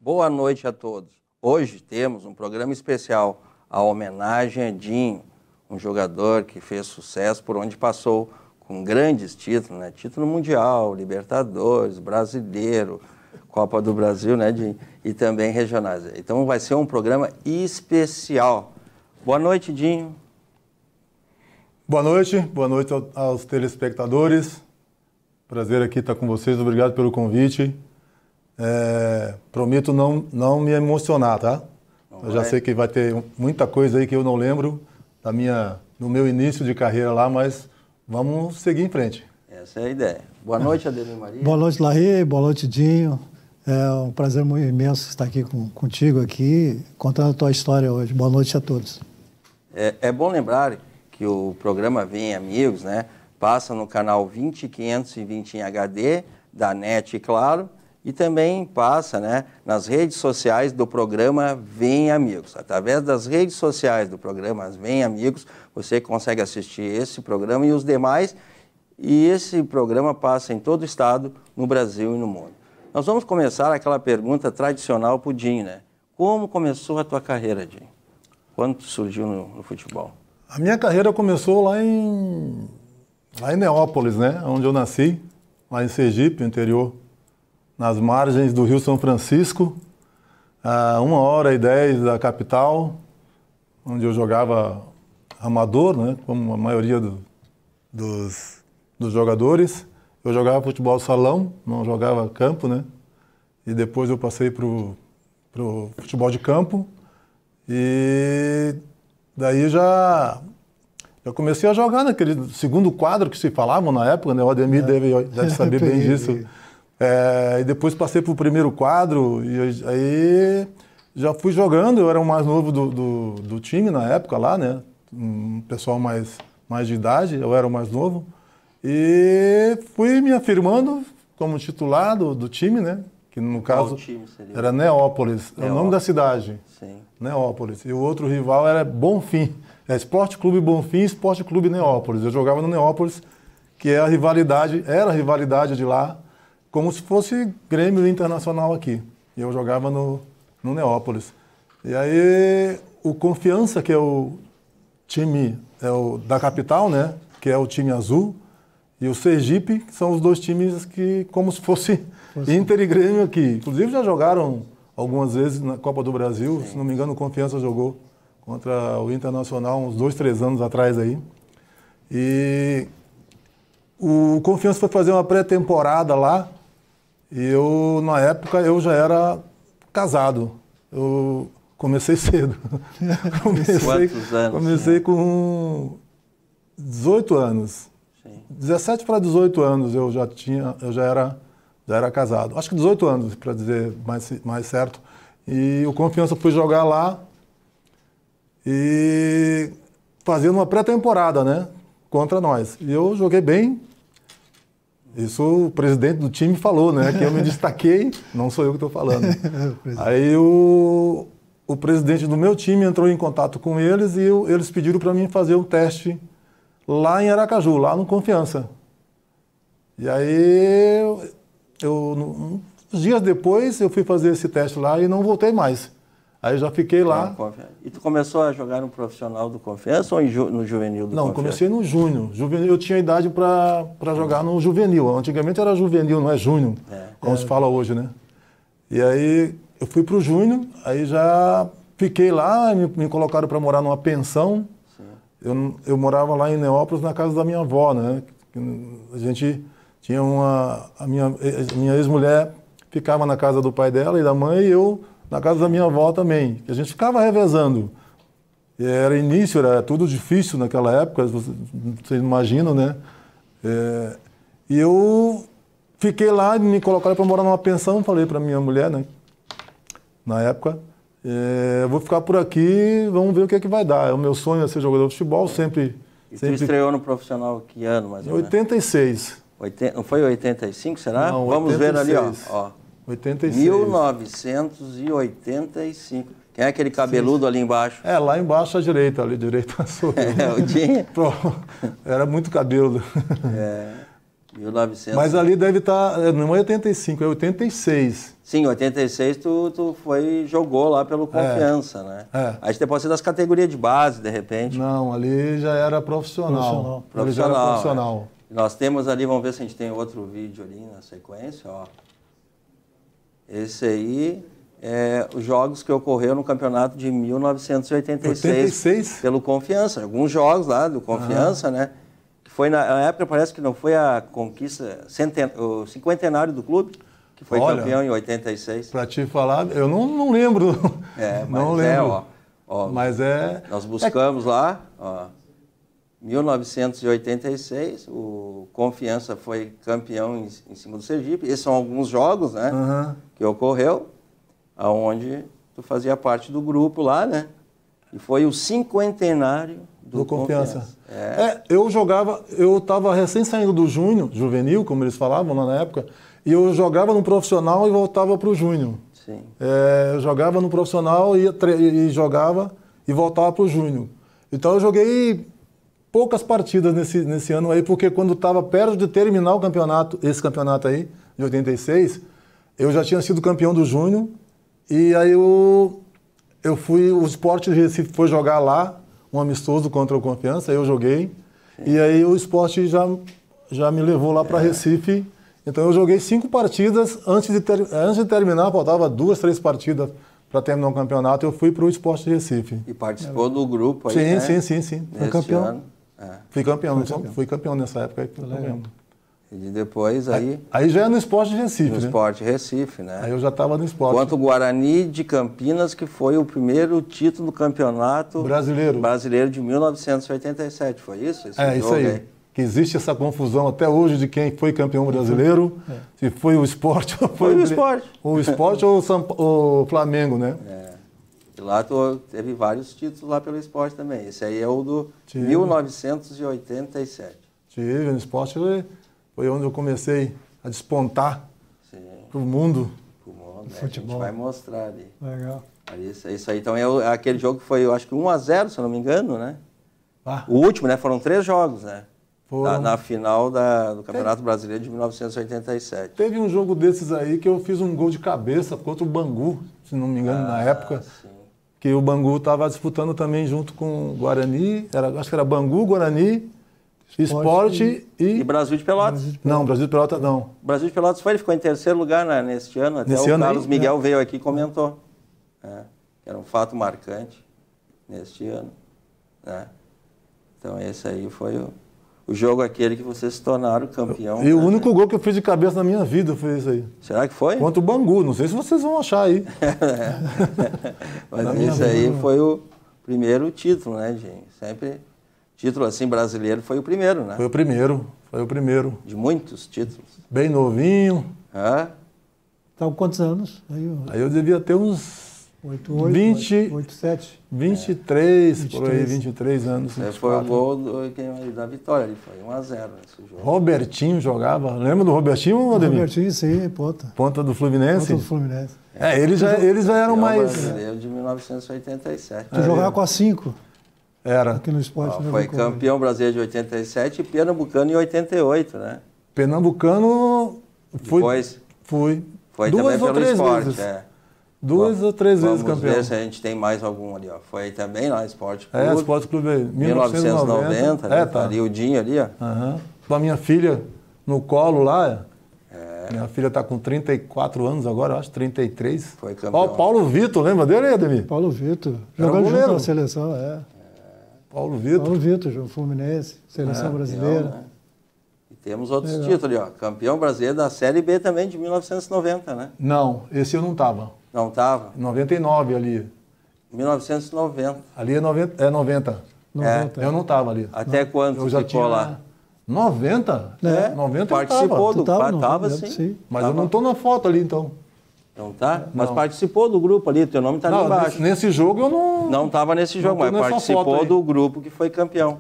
Boa noite a todos. Hoje temos um programa especial, a homenagem a Dinho, um jogador que fez sucesso por onde passou, com grandes títulos, né? Título mundial, Libertadores, Brasileiro, Copa do Brasil, né, Dinho? E também regionais. Então vai ser um programa especial. Boa noite, Dinho. Boa noite aos telespectadores. Prazer aqui estar com vocês, obrigado pelo convite. Prometo não me emocionar, tá? Eu já sei que vai ter muita coisa aí que eu não lembro do meu início de carreira lá, mas vamos seguir em frente. Essa é a ideia. Boa noite, Ademir Maria. Boa noite, Larry. Boa noite, Dinho. É um prazer muito imenso estar aqui contigo aqui, contando a tua história hoje. Boa noite a todos. É bom lembrar que o programa Vem Amigos, né, passa no canal 20520 em HD, da NET, claro, e também passa, né, nas redes sociais do programa Vem Amigos. Através das redes sociais do programa Vem Amigos, você consegue assistir esse programa e os demais, e esse programa passa em todo o estado, no Brasil e no mundo. Nós vamos começar aquela pergunta tradicional para o Dinho, né? Como começou a tua carreira, Dinho? Quando tu surgiu no futebol? A minha carreira começou lá em Neópolis, né? Onde eu nasci, lá em Sergipe, interior, nas margens do Rio São Francisco, a 1h10 da capital, onde eu jogava amador, né? Como a maioria dos jogadores. Eu jogava futebol salão, não jogava campo, né? E depois eu passei pro futebol de campo. E daí já comecei a jogar naquele segundo quadro que se falavam na época, né? O Ademir deve saber bem disso. E depois passei para o primeiro quadro e aí já fui jogando. Eu era o mais novo do time na época lá, né? Um pessoal mais de idade, eu era o mais novo. E fui me afirmando como titular do time, né? Que no caso era Neópolis, é o nome da cidade. Sim. Neópolis. E o outro rival era Bonfim. Esporte Clube Bonfim, Esporte Clube Neópolis. Eu jogava no Neópolis, que era a rivalidade de lá, como se fosse Grêmio Internacional aqui. E eu jogava no Neópolis. E aí o Confiança, que é o time da capital, né? Que é o time azul, e o Sergipe, que são os dois times que, como se fosse Inter e Grêmio aqui. Inclusive já jogaram algumas vezes na Copa do Brasil. Sim. Se não me engano, o Confiança jogou contra o Internacional uns 2, 3 anos atrás aí. E o Confiança foi fazer uma pré-temporada lá. E eu, na época, eu já era casado. Eu comecei cedo. Quantos anos? Comecei com 18 anos. 17 para 18 anos eu já era casado. Acho que 18 anos, para dizer mais certo. E o Confiança foi jogar lá e fazendo uma pré-temporada, né? Contra nós. E eu joguei bem. Isso o presidente do time falou, né? Que eu me destaquei, não sou eu que estou falando. Aí o presidente do meu time entrou em contato com eles e eles pediram para mim fazer um teste lá em Aracaju, lá no Confiança. E aí, uns dias depois, eu fui fazer esse teste lá e não voltei mais. Aí já fiquei lá. E tu começou a jogar no profissional do Confiança ou no juvenil do Confiança? Não, comecei no júnior. Eu tinha idade para jogar no juvenil. Antigamente era juvenil, não é júnior, como se fala hoje, né? E aí eu fui pro júnior, aí já fiquei lá, me colocaram para morar numa pensão. Eu morava lá em Neópolis, na casa da minha avó, né? A gente tinha a minha ex-mulher ficava na casa do pai dela e da mãe, e eu na casa da minha avó também. A gente ficava revezando. Era tudo difícil naquela época, vocês imaginam, né? E eu fiquei lá, me colocaram para morar numa pensão, falei para minha mulher, né? Na época. Eu vou ficar por aqui, vamos ver o que é que vai dar. O meu sonho é ser jogador de futebol, sempre... E tu estreou no profissional que ano, mais ou menos? 86. Não foi 85, será? Não, vamos 86. ver ali, ó. 86. 1985. Quem é aquele cabeludo ali embaixo? Lá embaixo à direita, ali à direita sou eu. O Dinho? Era muito cabelo. 1900. Mas ali deve estar, não é 85, é 86. Sim, em 86 tu jogou lá pelo Confiança, né? Aí você pode ser das categorias de base, de repente. Não, ali já era profissional. Ali já era profissional. Nós temos ali, vamos ver se a gente tem outro vídeo ali na sequência, ó. Esse aí é os jogos que ocorreram no campeonato de 1986 pelo Confiança. Alguns jogos lá do Confiança, né? Que foi na época, parece que não foi a conquista, o cinquentenário do clube, que foi campeão em 86. Para te falar, eu não lembro. Mas não lembro. Mas nós buscamos lá, ó. 1986, o Confiança foi campeão em cima do Sergipe. Esses são alguns jogos, né, que ocorreu, aonde tu fazia parte do grupo lá, né? E foi o cinquentenário do Confiança. Eu estava recém saindo do júnior, juvenil, como eles falavam lá na época, e eu jogava no profissional e voltava para o júnior. Sim. Eu jogava no profissional e jogava e voltava para o júnior. Então eu joguei poucas partidas nesse ano aí, porque quando estava perto de terminar o campeonato, esse campeonato aí, de 86, eu já tinha sido campeão do Júnior, e aí o Sport de Recife foi jogar lá, um amistoso contra o Confiança, aí eu joguei, e aí o Sport já me levou lá para Recife, então eu joguei 5 partidas, antes de terminar, faltava 2, 3 partidas para terminar o campeonato, eu fui para o Sport de Recife. E participou do grupo aí, sim. Foi campeão? Fui campeão, fui campeão nessa época. E depois aí... Aí já é no Sport de Recife, No Sport Recife, né? Aí eu já estava no Sport. Quanto o Guarani de Campinas, que foi o primeiro título do campeonato brasileiro de 1987, foi isso? Isso aí. Que existe essa confusão até hoje de quem foi campeão brasileiro, se foi o Sport ou foi o Sport. O Sport ou o Flamengo, né? E lá teve vários títulos lá pelo Sport também. Esse aí é o do 1987. Tive, no Sport foi onde eu comecei a despontar pro mundo. Futebol. A gente vai mostrar ali. Legal. Isso aí então é aquele jogo que foi, eu acho que 1-0, se eu não me engano, né? O último, né? Foram 3 jogos, né? Na final do Campeonato Brasileiro de 1987. Teve um jogo desses aí que eu fiz um gol de cabeça contra o Bangu, se não me engano, na época. Sim. Que o Bangu estava disputando também junto com o Guarani, acho que era Bangu, Guarani, Sport e Brasil de Pelotas. Não, Brasil de Pelotas não. O Brasil de Pelotas ele ficou em terceiro lugar neste ano, até o Carlos Miguel veio aqui e comentou. Era um fato marcante neste ano. Né? Então esse aí foi o jogo aquele que vocês se tornaram campeão. E o único gol que eu fiz de cabeça na minha vida foi isso aí. Será que foi? Contra o Bangu, não sei se vocês vão achar aí. Mas esse aí foi o primeiro título, né, gente? Sempre título assim brasileiro foi o primeiro, né? Foi o primeiro. De muitos títulos. Bem novinho. Estava com quantos anos? Aí eu devia ter uns 27. 23, por aí, 23 anos. Foi o gol da vitória ali, foi 1-0 nesse jogo. Robertinho jogava, lembra do Robertinho, Ademir? Robertinho, sim, ponta. Ponta do Fluminense? Ponta do Fluminense. Eles já eram mais... Brasileiro de 1987. Tu jogava com a 5? Era. Aqui no Esporte. Foi campeão brasileiro de 87 e pernambucano em 88, né? Pernambucano... Fui. Foi 2 também ou pelo 3 Esporte, vezes. 2 ou 3 vezes campeão. Vamos ver se a gente tem mais algum ali, ó. Foi também lá, Esporte Clube. Esporte Clube, 1990. Tá ali o Dinho ali, ó. Com a minha filha no colo lá. Minha filha está com 34 anos agora, acho, 33. Foi campeão. Paulo Vitor, lembra dele, Ademir? Paulo Vitor. Jogando junto na seleção, Paulo Vitor. Paulo Vitor, jogo Fluminense, seleção brasileira. Né? E temos outros títulos ali, ó. Campeão brasileiro da Série B também de 1990, né? Não, esse eu não estava. Não estava? 99 ali. 1990. Ali é 90. Eu não estava ali. Até quando eu já ficou lá? 90? 90 participou eu estava sim. Mas eu não estou na foto ali, então. Não tá? Mas participou do grupo ali, teu nome está ali embaixo. Nesse jogo eu não... Não estava nesse jogo, mas participou do grupo que foi campeão.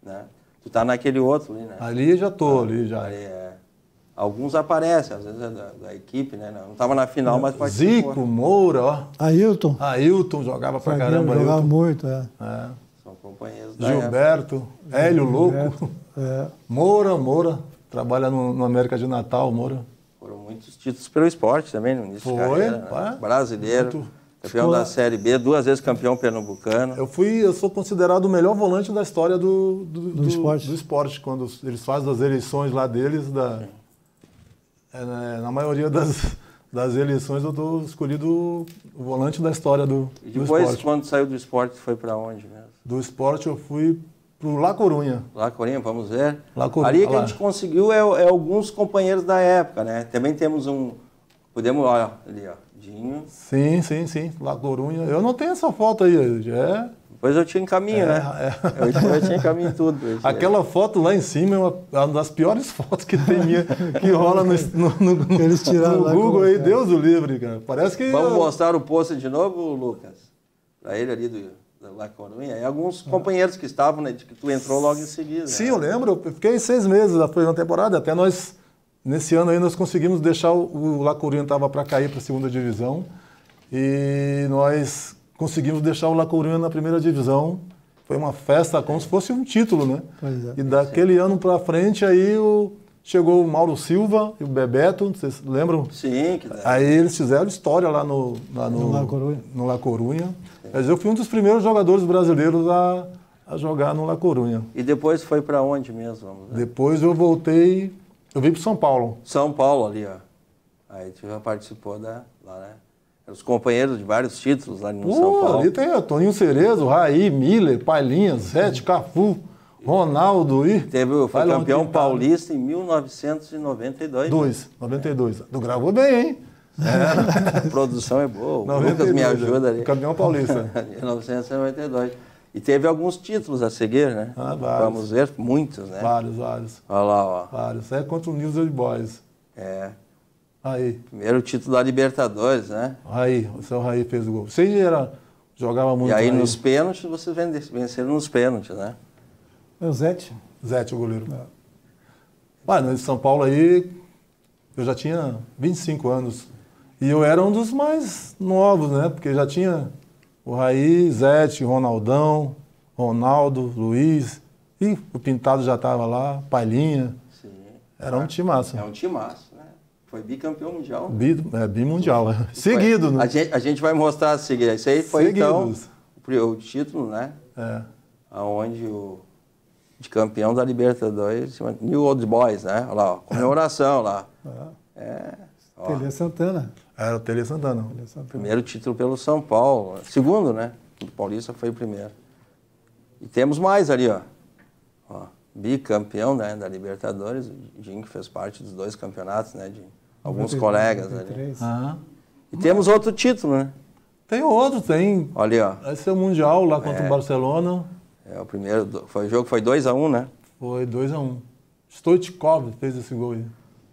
Né? Tu tá naquele outro ali, né? Ali já estou, ali já. Ali Alguns aparecem, às vezes da equipe, né? Não estava na final, mas participou. Zico, Moura, ó. Ailton jogava pra caramba. Jogava muito, São companheiros da Gilberto, Hélio Louco. Moura. trabalha no América de Natal, mora. Foram muitos títulos pelo esporte também, no início de carreira. Né? Brasileiro, campeão da Série B, 2 vezes campeão pernambucano. Eu sou considerado o melhor volante da história do esporte. Quando eles fazem as eleições lá deles, na maioria das eleições eu estou escolhido o volante da história do esporte. E depois, quando saiu do esporte, foi para onde mesmo? Do esporte eu fui pro La Corunha. La Corunha, vamos ver. La Corunha, ali que a gente conseguiu alguns companheiros da época, né? Também temos podemos, olha, ali, ó, Dinho. Sim. La Corunha. Eu não tenho essa foto aí. Depois eu te encaminho, né? Eu te encaminho tudo. Aquela foto lá em cima é uma das piores fotos que tem minha, que rola no Eles tiraram no Google aí, Deus o livre, cara. Parece que... Vamos mostrar o post de novo, Lucas? Para ele ali do La Corunha. E alguns companheiros que estavam, né? Que tu entrou logo em seguida. Sim, né? Eu lembro. Eu fiquei 6 meses na primeira temporada. Até nós, nesse ano aí, nós conseguimos deixar o La Corunha estava para cair para a 2ª divisão. E nós conseguimos deixar o La Corunha na 1ª divisão. Foi uma festa como se fosse um título, né? E daquele ano para frente aí chegou o Mauro Silva e o Bebeto, vocês lembram? Sim. Aí eles fizeram história lá no La Corunha. Mas eu fui um dos primeiros jogadores brasileiros a jogar no La Corunha. E depois foi para onde mesmo? Vamos ver. Depois eu voltei, eu vim para São Paulo. São Paulo ali, ó. Aí tu já participou lá, né? Os companheiros de vários títulos lá no São Paulo. Ali tem o Toninho Cerezo, Raí, Miller, Pailinha, Zete, Cafu, Ronaldo e... Foi campeão paulista em 1992. 92. Tu gravou bem, hein? A produção é boa. O Lucas me ajuda ali. Campeão paulista. 1992. E teve alguns títulos a seguir, né? Vários. Vamos ver, muitos, né? Vários. Olha lá, ó. Vários. É contra o News Old Boys. Aí. Primeiro título da Libertadores, né? Raí, o seu Raí fez o gol. Você jogava muito. E aí nos pênaltis, vocês venceram nos pênaltis, né? O Zete. Zete, o goleiro. No São Paulo aí, eu já tinha 25 anos. E eu era um dos mais novos, né? Porque já tinha o Raí, Zete, Ronaldão, Ronaldo, Luiz. E o Pintado já estava lá, Pailinha. Sim. Era um timaço. É um timaço. Foi bicampeão mundial. Bimundial. Seguido, né? A gente vai mostrar a seguir. Isso aí foi, seguidos. Então, o título, né? Onde de campeão da Libertadores, New Old Boys, né? Olha lá, ó, comemoração lá. Tele Santana. Era o Tele Santana. Primeiro título pelo São Paulo. Segundo, né? O Paulista foi o primeiro. E temos mais ali, ó. Bicampeão, né, da Libertadores. O Dinho que fez parte dos 2 campeonatos, né? De alguns colegas ali. E temos outro título, né? Tem outro, tem. Olha, ó. Esse é o Mundial lá contra o Barcelona. O primeiro, o jogo foi 2-1, né? Foi 2-1. Stoichkov fez esse gol aí.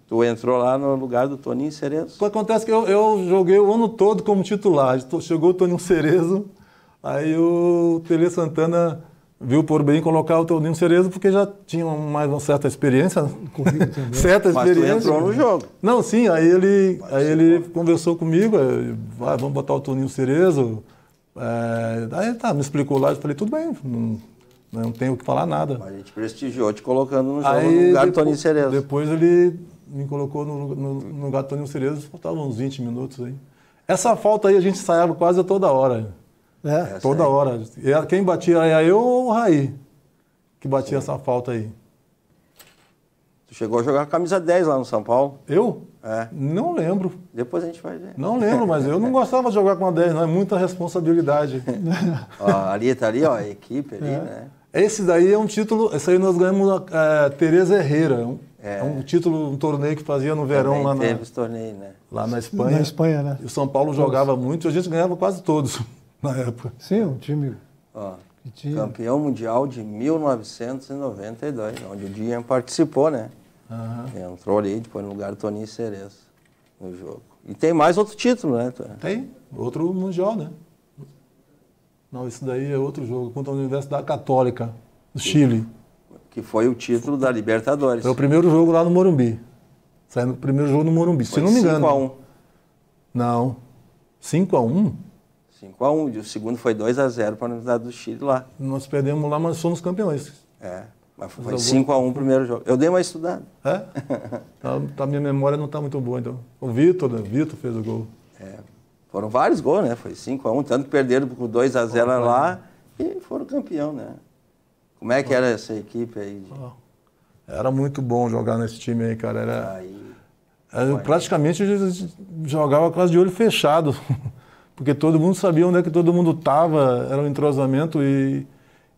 Tu entrou lá no lugar do Toninho Cerezo. Acontece que eu joguei o ano todo como titular. Chegou o Toninho Cerezo, aí o Tele Santana viu por bem colocar o Toninho Cerezo porque já tinha mais uma certa experiência. Mas tu entrou no jogo. Não, sim, aí ele conversou comigo, vamos botar o Toninho Cerezo. Aí me explicou lá, eu falei, tudo bem, não tenho o que falar nada. Mas a gente prestigiou te colocando no jogo no lugar do Toninho Cerezo. Depois ele me colocou no lugar do Toninho Cerezo, faltavam uns 20 minutos aí. Essa falta aí a gente ensaiava quase toda hora. Toda hora. Quem batia era eu ou o Raí, que batia essa falta aí. Tu chegou a jogar com a camisa 10 lá no São Paulo? Eu? Não lembro. Depois a gente vai ver. Não lembro, mas eu não gostava de jogar com a 10, não. É muita responsabilidade. Ali tá ali, ó, a equipe ali, né? Esse daí é um título, esse aí nós ganhamos Teresa Herrera. É um título, um torneio que fazia no verão lá teve esse torneio, né? Lá na Espanha. Na Espanha, né? E o São Paulo jogava muito, a gente ganhava quase todos na época. Sim, um time que tinha. Campeão mundial de 1992, onde o Dinho participou, né? Entrou ali, depois no lugar do Toninho Cerezo no jogo. E tem mais outro título, né? Tem, outro mundial, né? Não, esse daí é outro jogo, contra a Universidade Católica, do Chile. Que foi o título da Libertadores. Foi o primeiro jogo lá no Morumbi. Saindo o primeiro jogo no Morumbi, se não me engano. 5-1. Não. 5-1? 5-1. E o segundo foi 2-0 para a Universidade do Chile lá. Nós perdemos lá, mas somos campeões. Mas foi 5-1 o primeiro jogo. Eu dei uma estudada. É? A minha memória não está muito boa, então. O Vitor, né? Vitor fez o gol. Foram vários gols, né? Foi 5-1, tanto que perderam por 2-0 lá e foram campeão, né? Como é que era essa equipe aí? Era muito bom jogar nesse time aí, cara. Praticamente jogava quase de olho fechado, porque todo mundo sabia onde é que todo mundo estava, era um entrosamento e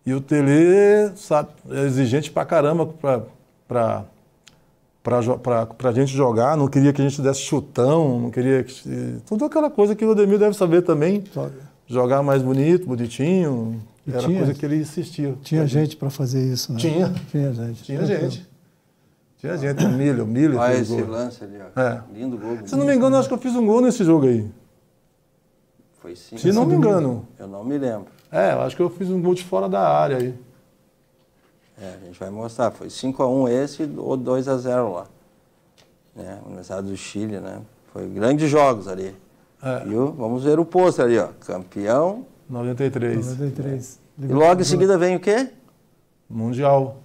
o Tele, sabe, é exigente pra caramba pra gente jogar, não queria que a gente desse chutão, não queria que... Tudo aquela coisa que o Ademir deve saber também, jogar mais bonito, bonitinho, era coisa que ele insistia. Tinha gente para fazer isso, né? Tinha gente. Tinha gente, o Milho. Olha esse lance ali, ó. Lindo gol. Se não me engano, eu acho que eu fiz um gol nesse jogo aí. Foi sim. Se não me engano. Eu não me lembro. Eu acho que eu fiz um gol de fora da área aí. A gente vai mostrar. Foi 5-1 esse ou 2-0 lá. Né? Universidade do Chile, né? Foi grandes jogos ali. Viu? Vamos ver o pôster ali, ó. Campeão. 93. E logo em seguida vem o quê? Mundial.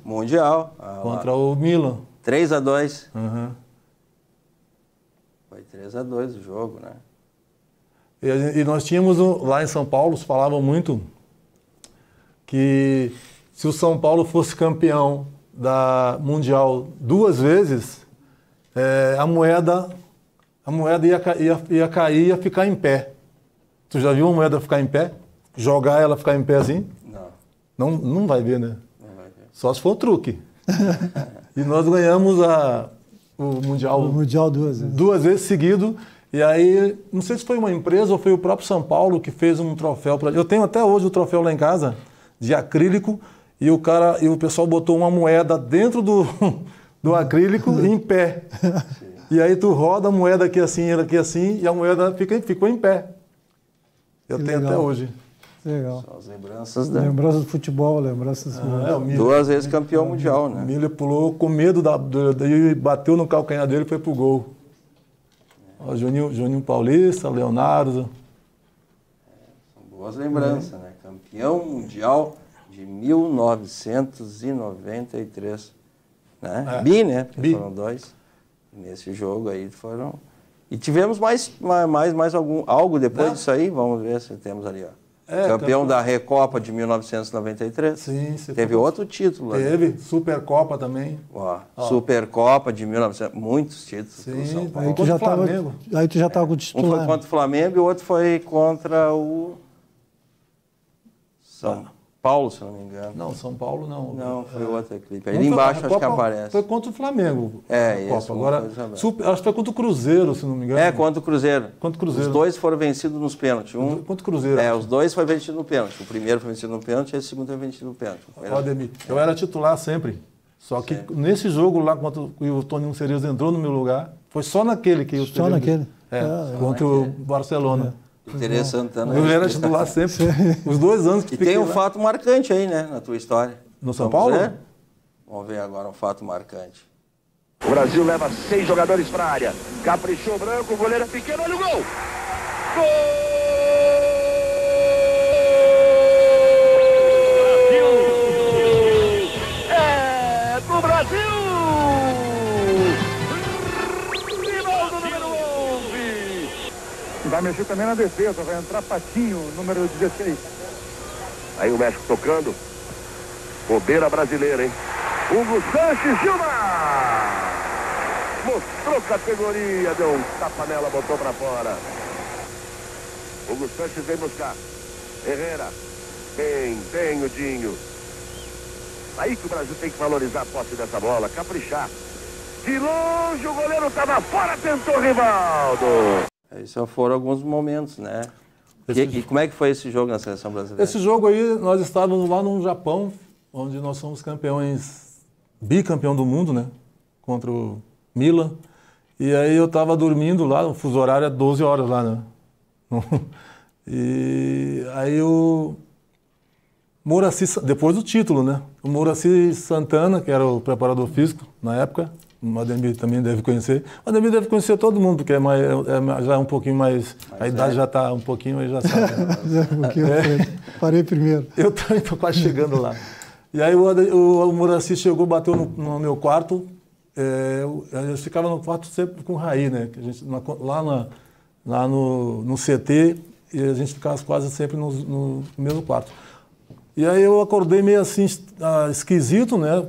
Contra o Milan. 3-2. Foi 3-2 o jogo, né? E nós tínhamos, lá em São Paulo, se falavam muito que se o São Paulo fosse campeão da Mundial 2 vezes, a moeda ia cair, ia ficar em pé. Tu já viu uma moeda ficar em pé? Jogar ela ficar em pé assim? Não vai ver, né? Só se for o truque. E nós ganhamos o Mundial 2 vezes. 2 vezes seguido. E aí, não sei se foi uma empresa ou foi o próprio São Paulo que fez um troféu. Eu tenho até hoje o troféu lá em casa, de acrílico, e o pessoal botou uma moeda dentro do acrílico em pé. E aí tu roda a moeda aqui assim, e a moeda ficou em pé. Eu tenho até hoje. Legal. São as lembranças Lembranças do futebol, lembranças... Milho, 2 vezes campeão mundial, né? O Milho pulou com medo, daí bateu no calcanhar dele e foi pro gol. Juninho Paulista, Leonardo. São boas lembranças, né? Campeão mundial de 1993. Né? Né? Porque foram 2. Nesse jogo aí foram... E tivemos algo depois disso aí. Vamos ver se temos ali, ó. Campeão da Recopa de 1993. Sim. Teve outro título. Teve, Supercopa também. Supercopa de 1900, muitos títulos. Sim, aí tu já estava com o titular. Um foi contra o Flamengo e o outro foi contra o São Paulo, se não me engano. Não, São Paulo não. Não, foi outra equipe. Ali embaixo acho que aparece. Foi contra o Flamengo. Isso. Agora, acho que foi contra o Cruzeiro, se não me engano. Contra o Cruzeiro. Os 2 foram vencidos nos pênaltis. Contra o Cruzeiro. Os 2 foram vencidos no pênalti. O primeiro foi vencido no pênalti e o segundo foi vencido no pênalti. Ademir, eu era titular sempre. Só que nesse jogo lá, quando o Toninho Cerezo entrou no meu lugar, foi só naquele que eu... Só naquele? Contra o Barcelona. O Tereza Santana. Eu era titular sempre. Os 2 anos que fiquei. E tem um fato marcante aí, né, na tua história. No São Paulo? Vamos ver agora um fato marcante. O Brasil leva 6 jogadores para a área. Caprichou Branco, o goleiro é pequeno, olha o gol! Gol! É do Brasil! Rinaldo, número 11! Vai mexer também na defesa, vai entrar Patinho, número 16. Aí o México tocando. Bobeira brasileira, hein? Hugo Sanches, Gilmar! Mostrou categoria, deu um tapa nela, botou pra fora. Hugo Sanches vem buscar. Herrera. Tem o Dinho. Aí que o Brasil tem que valorizar a posse dessa bola, caprichar. De longe o goleiro estava fora, tentou Rivaldo. Esses foram alguns momentos, né? E como é que foi esse jogo na seleção brasileira? Esse jogo aí, nós estávamos lá no Japão, onde nós somos bicampeão do mundo, né? Contra o Milan. E aí eu estava dormindo lá, o fuso horário é 12 horas lá, né? E aí o Moraci, depois do título, né? O Moraci Santana, que era o preparador físico na época, o Ademir também deve conhecer. O Ademir deve conhecer todo mundo, porque já é um pouquinho mais a idade já está um pouquinho, aí já sabe. Parei primeiro. Eu também estou quase chegando lá. E aí o Muracy chegou, bateu no meu quarto. Eu ficava no quarto sempre com o Raí, né? Que a gente, lá no CT, e a gente ficava quase sempre no mesmo quarto. E aí eu acordei meio assim, esquisito, né?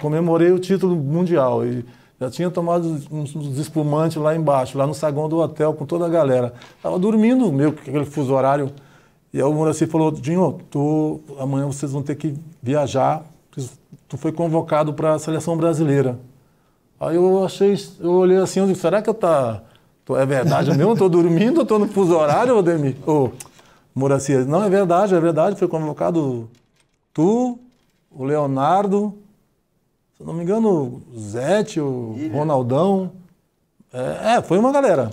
Comemorei o título mundial e já tinha tomado uns espumantes lá embaixo, lá no saguão do hotel, com toda a galera. Tava dormindo, meio que aquele fuso horário. E aí o Muracy falou, Dinho, amanhã vocês vão ter que viajar, tu foi convocado para a seleção brasileira. Aí eu olhei assim, eu disse, será que é verdade mesmo? Estou dormindo, estou no fuso horário, Ademir? Muracy, não, é verdade, foi convocado tu, o Leonardo, se não me engano, o Zete, o Ronaldão, foi uma galera.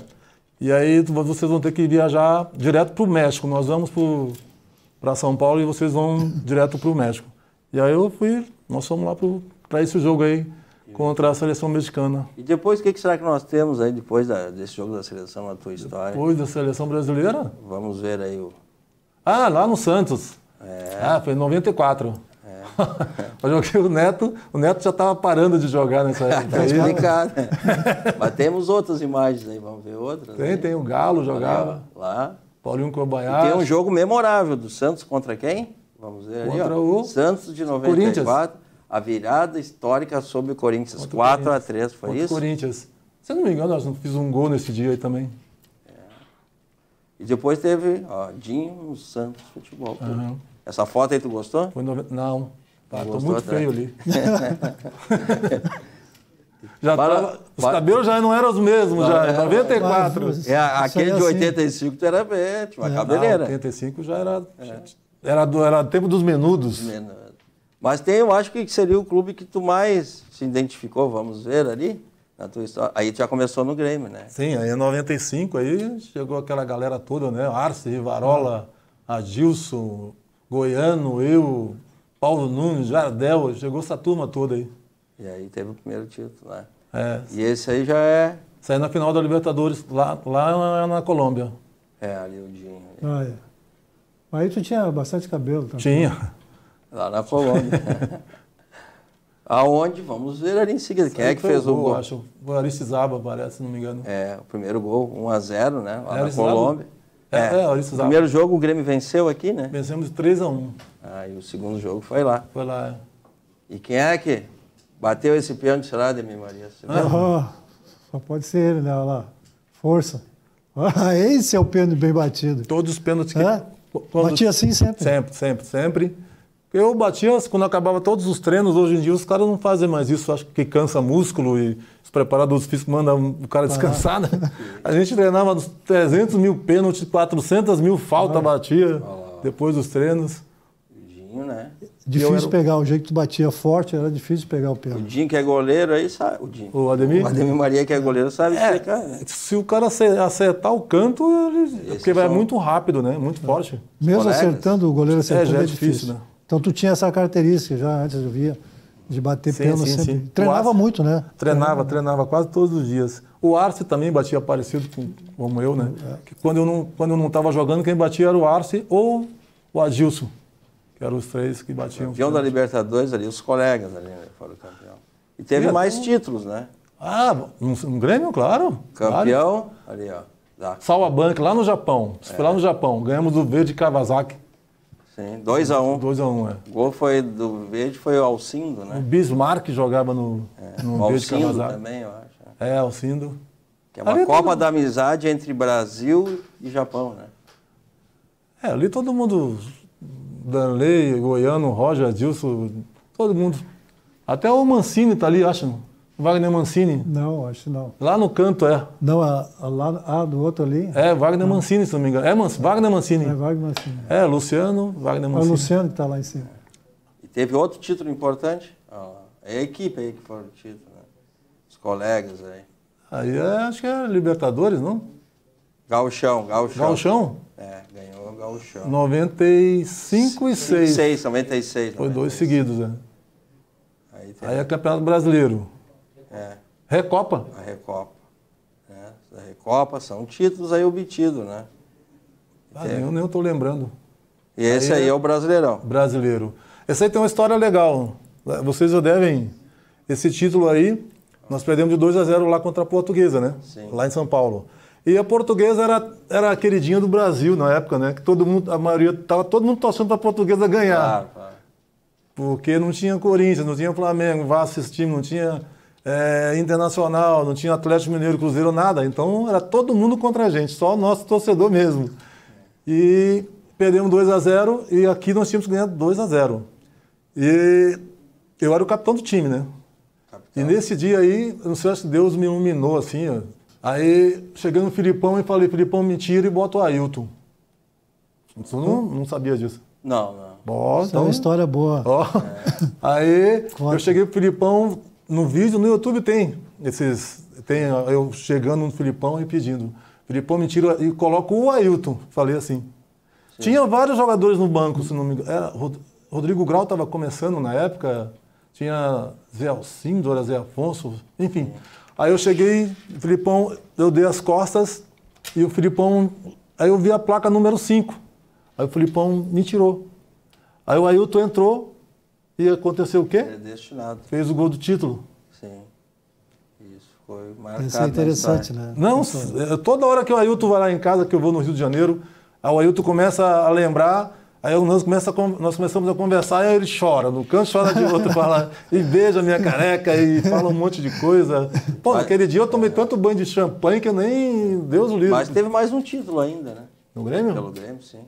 E aí vocês vão ter que viajar direto para o México, nós vamos para São Paulo e vocês vão direto para o México. E aí nós fomos lá para esse jogo aí, contra a seleção mexicana. E depois, o que será que nós temos aí, depois desse jogo da seleção, na tua história? Depois da seleção brasileira? Vamos ver aí lá no Santos. Foi em 94. Eu joguei o Neto já estava parando de jogar nessa época. Tá explicado, né? Mas temos outras imagens aí, vamos ver outras. Tem o Galo jogava. Lá. Paulinho Kobayashi. E tem um jogo memorável do Santos contra quem? Vamos ver ali, ó. O Santos de 94. A virada histórica sobre o Corinthians. 4-3, foi isso? Corinthians. Se eu não me engano, nós fiz um gol nesse dia aí também. E depois teve, Dinho no Santos Futebol Clube. Essa foto aí tu gostou? Não. Tô muito feio ali. Os cabelos já não eram os mesmos, já. 94. Aquele de 85 tu era tinha uma cabeleira. 85 já era tempo dos menudos. Mas eu acho que seria o clube que tu mais se identificou, vamos ver ali, na tua história. Aí tu já começou no Grêmio, né? Sim, aí em 95 aí chegou aquela galera toda, né? Arce, Rivarola, Adilson, Goiano, eu, Paulo Nunes, Jardel, chegou essa turma toda aí. E aí teve o primeiro título, né? E esse aí já é... Saiu na final da Libertadores, lá na Colômbia. Ali o Dinho. Aí tu tinha bastante cabelo também. Tinha. Lá na Colômbia. Aonde? Vamos ver ali em seguida. Quem é que fez o gol? Acho o Aristizábal, parece, se não me engano. O primeiro gol, 1-0, né? Lá na Colômbia. Aristizábal. O primeiro jogo o Grêmio venceu aqui, né? Vencemos 3-1. E o segundo jogo foi lá. Foi lá, E quem é que bateu esse pênalti, será, Ademir Maria? Só pode ser ele, né? Olha lá. Força. Esse é o pênalti bem batido. Todos os pênaltis Batia assim sempre? Sempre. Eu batia quando acabava todos os treinos. Hoje em dia os caras não fazem mais isso. Acho que cansa músculo e os preparadores físicos mandam o cara descansar, né? A gente treinava 300 mil pênaltis, 400 mil falta batia depois dos treinos. Dinho, né? Difícil pegar, o jeito que tu batia forte, era difícil pegar o pênalti. O Dinho que é goleiro aí sabe. O Ademir? O Ademir Maria que é goleiro sabe explicar. Se o cara acertar o canto, porque vai muito rápido, né? Muito forte. Mesmo acertando, o goleiro acertando já é difícil, né? Então tu tinha essa característica já antes, eu via, de bater pênalti sempre. Sim. Treinava muito, né? Treinava quase todos os dias. O Arce também batia parecido como eu, né? Que quando eu não estava jogando, quem batia era o Arce ou o Adilson, que eram os três que batiam. Campeão da Libertadores ali, os colegas ali, né? Foram campeão. E teve mais títulos, né? Um Grêmio, claro. Campeão, ali, ó. Salvabank, lá no Japão. Isso foi lá no Japão. Ganhamos do Verde Kawasaki. Sim, 2-1. 2-1, O gol foi do Verde, foi o Alcindo, né? O Bismarck jogava no Verde Kawasaki. Alcindo também, eu acho. Alcindo. Que é uma Copa da Amizade entre Brasil e Japão, né? Ali todo mundo, Danley, Goiano, Roger, Adilson, todo mundo. Até o Mancini tá ali, acho. Wagner Mancini. Não, acho não. Lá no canto, Não, lá do outro ali. Wagner Mancini, se não me engano. Wagner Mancini. Wagner Mancini. Luciano, Wagner Mancini. É o Luciano que tá lá em cima. E teve outro título importante. É a equipe aí que foi o título, né? Os colegas aí. Aí acho que é Libertadores, não? Gauchão. Gauchão? Ganhou o Gauchão. 95 e 6. 96. Foi 2 seguidos, Aí é Campeonato Brasileiro. Recopa. A Recopa. A Recopa são títulos aí obtidos, né? Eu nem estou lembrando. E esse aí é o Brasileirão. Brasileiro. Essa aí tem uma história legal. Vocês já devem... Esse título aí, nós perdemos de 2-0 lá contra a Portuguesa, né? Sim. Lá em São Paulo. E a Portuguesa era a queridinha do Brasil na época, né? Que todo mundo, a maioria, tava todo mundo torcendo para a Portuguesa ganhar. Claro, claro. Porque não tinha Corinthians, não tinha Flamengo, Vasco assistir, não tinha Internacional, não tinha Atlético Mineiro, Cruzeiro, nada. Então era todo mundo contra a gente, só o nosso torcedor mesmo. E perdemos 2-0 e aqui nós tínhamos ganhado 2-0. E eu era o capitão do time, né? E nesse dia aí, não sei se Deus me iluminou assim, ó. Aí cheguei no Filipão e falei, Filipão, me tira e bota o Ailton. Você não sabia disso? Não. Bom, Isso é uma história boa. Ó. Aí Conta. eu cheguei pro Filipão, no vídeo, no YouTube tem eu chegando no Filipão e pedindo, Filipão, me tira e coloca o Ailton. Falei assim. Sim. Tinha vários jogadores no banco, se não me engano. Rodrigo Grau estava começando na época, tinha Zé Alcindo, Zé Afonso, enfim. Aí eu cheguei, o Filipão, eu dei as costas e o Filipão, aí eu vi a placa número 5. Aí o Filipão me tirou. Aí o Ailton entrou e aconteceu o quê? Predestinado. Fez o gol do título. Sim. Isso foi marcado. Isso é interessante, né? Não, toda hora que o Ailton vai lá em casa, que eu vou no Rio de Janeiro, aí o Ailton começa a lembrar, aí nós começamos a conversar, aí ele chora, no canto chora de outro, fala, e beija a minha careca, e fala um monte de coisa. Pô, naquele dia eu tomei tanto banho de champanhe que eu nem... Deus o livre. Mas teve mais um título ainda, né? No Grêmio? Pelo Grêmio, sim.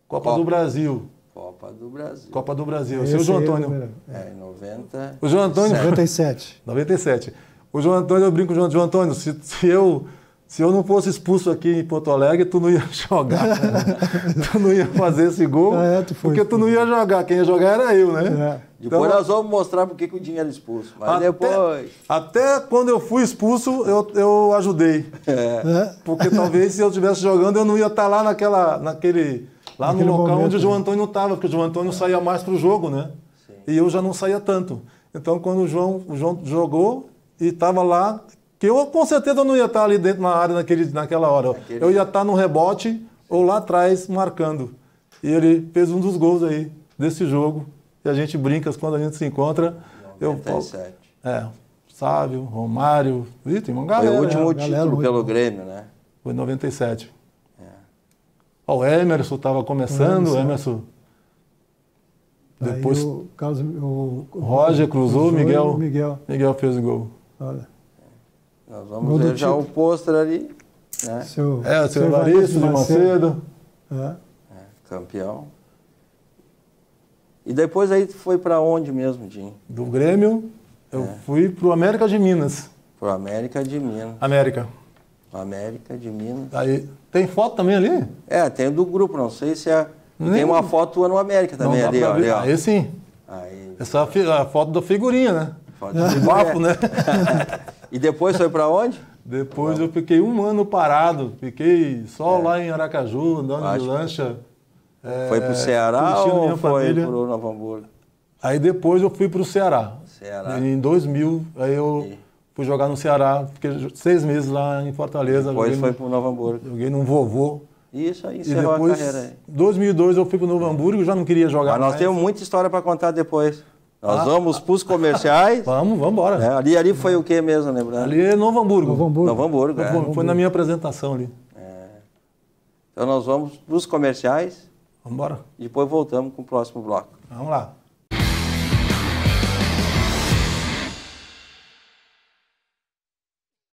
Copa do Brasil. Copa do Brasil. Copa do Brasil. Seu João Antônio. Em 90. O João Antônio. 97. 97. O João Antônio, eu brinco com o João Antônio, se eu não fosse expulso aqui em Porto Alegre, tu não ia jogar. Tu não ia fazer esse gol, porque tu não ia jogar. Quem ia jogar era eu, né? Depois nós vamos mostrar porque que o Dinho era expulso. Mas depois... Até quando eu fui expulso, eu ajudei. Porque talvez se eu estivesse jogando, eu não ia estar lá naquele no local onde o João Antônio não estava, porque o João Antônio saía mais para o jogo, né? Sim. E eu já não saía tanto. Então, quando o João jogou e estava lá, que eu com certeza não ia estar ali dentro na área naquela hora. Eu ia estar no rebote ou lá atrás marcando. E ele fez um dos gols aí desse jogo. E a gente brinca quando a gente se encontra. 97. Sávio, Romário, tem uma galera. Foi o último título pelo Grêmio, né? Foi em 97. O Emerson estava começando, o Emerson. Depois o Roger cruzou, Miguel fez o gol. Olha. Nós vamos ver já o pôster ali. Né? Seu Evaristo de Macedo. Campeão. E depois aí foi para onde mesmo, Dinho? Do Grêmio, eu fui para o América de Minas. Pro América de Minas. América de Minas. Aí, tem foto também ali? Tem do grupo, não sei se é... Tem uma foto tua no América também não, ali, ó. Aí sim. Essa é a foto da figurinha, né? Foto de bafo, né? E depois foi para onde? Depois eu fiquei 1 ano parado. Fiquei só lá em Aracaju, andando de lancha. Foi pro Ceará ou foi pro Novo Hamburgo? Aí depois eu fui pro Ceará. Em 2000, aí eu fui jogar no Ceará. Fiquei 6 meses lá em Fortaleza. Depois foi pro Novo Hamburgo. Joguei num vovô. Isso aí, encerrou a carreira aí. Em 2002 eu fui pro Novo Hamburgo, já não queria jogar mais. Mas nós temos muita história para contar depois. Nós vamos pros comerciais. Vamos embora. Ali foi o que mesmo, lembrando? Ali é Novo Hamburgo. Novo Hamburgo, Foi na minha apresentação ali. Então nós vamos pros comerciais. Vamos embora. E depois voltamos com o próximo bloco. Vamos lá.